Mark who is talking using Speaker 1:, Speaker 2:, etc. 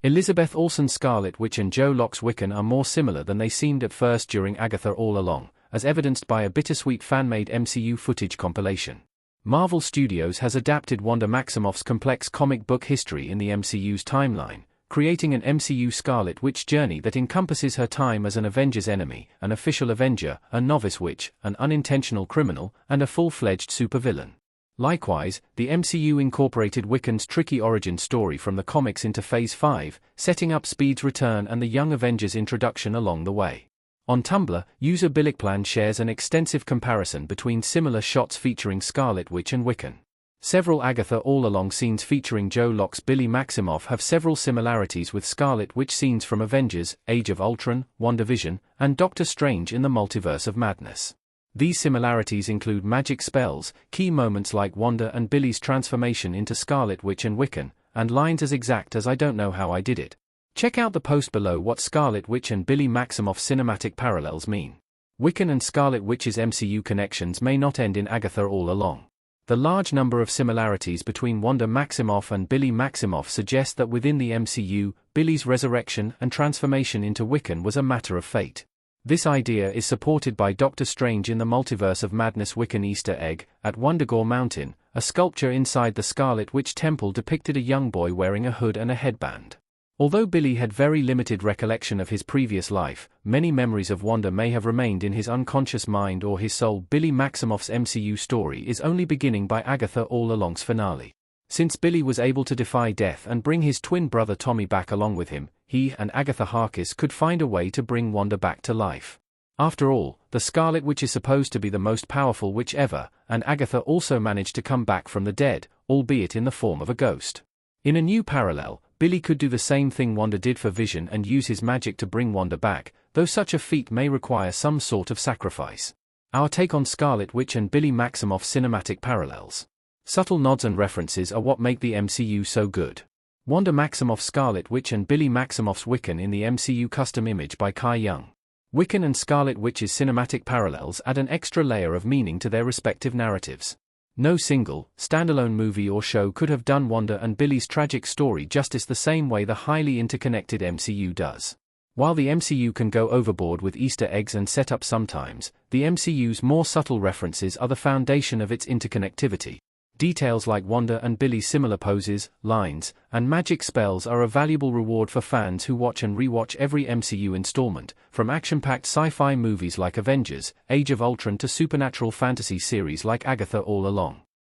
Speaker 1: Elizabeth Olsen's Scarlet Witch and Joe Locke's Wiccan are more similar than they seemed at first during Agatha All Along, as evidenced by a bittersweet fan-made MCU footage compilation. Marvel Studios has adapted Wanda Maximoff's complex comic book history in the MCU's timeline, creating an MCU Scarlet Witch journey that encompasses her time as an Avengers enemy, an official Avenger, a novice witch, an unintentional criminal, and a full-fledged supervillain. Likewise, the MCU incorporated Wiccan's tricky origin story from the comics into Phase 5, setting up Speed's return and the Young Avengers' introduction along the way. On Tumblr, user BillickPlan shares an extensive comparison between similar shots featuring Scarlet Witch and Wiccan. Several Agatha All Along scenes featuring Joe Locke's Billy Maximoff have several similarities with Scarlet Witch scenes from Avengers, Age of Ultron, WandaVision, and Doctor Strange in the Multiverse of Madness. These similarities include magic spells, key moments like Wanda and Billy's transformation into Scarlet Witch and Wiccan, and lines as exact as "I don't know how I did it." Check out the post below what Scarlet Witch and Billy Maximoff's cinematic parallels mean. Wiccan and Scarlet Witch's MCU connections may not end in Agatha All Along. The large number of similarities between Wanda Maximoff and Billy Maximoff suggest that within the MCU, Billy's resurrection and transformation into Wiccan was a matter of fate. This idea is supported by Doctor Strange in the Multiverse of Madness Wiccan Easter egg. At Wundagore Mountain, a sculpture inside the Scarlet Witch temple depicted a young boy wearing a hood and a headband. Although Billy had very limited recollection of his previous life, many memories of Wanda may have remained in his unconscious mind or his soul. Billy Maximoff's MCU story is only beginning by Agatha All Along's finale. Since Billy was able to defy death and bring his twin brother Tommy back along with him, he and Agatha Harkness could find a way to bring Wanda back to life. After all, the Scarlet Witch is supposed to be the most powerful witch ever, and Agatha also managed to come back from the dead, albeit in the form of a ghost. In a new parallel, Billy could do the same thing Wanda did for Vision and use his magic to bring Wanda back, though such a feat may require some sort of sacrifice. Our take on Scarlet Witch and Billy Maximoff's cinematic parallels. Subtle nods and references are what make the MCU so good. Wanda Maximoff's Scarlet Witch and Billy Maximoff's Wiccan in the MCU custom image by Kai Young. Wiccan and Scarlet Witch's cinematic parallels add an extra layer of meaning to their respective narratives. No single, standalone movie or show could have done Wanda and Billy's tragic story justice the same way the highly interconnected MCU does. While the MCU can go overboard with Easter eggs and setup sometimes, the MCU's more subtle references are the foundation of its interconnectivity. Details like Wanda and Billy's similar poses, lines, and magic spells are a valuable reward for fans who watch and rewatch every MCU installment, from action-packed sci-fi movies like Avengers, Age of Ultron to supernatural fantasy series like Agatha All Along.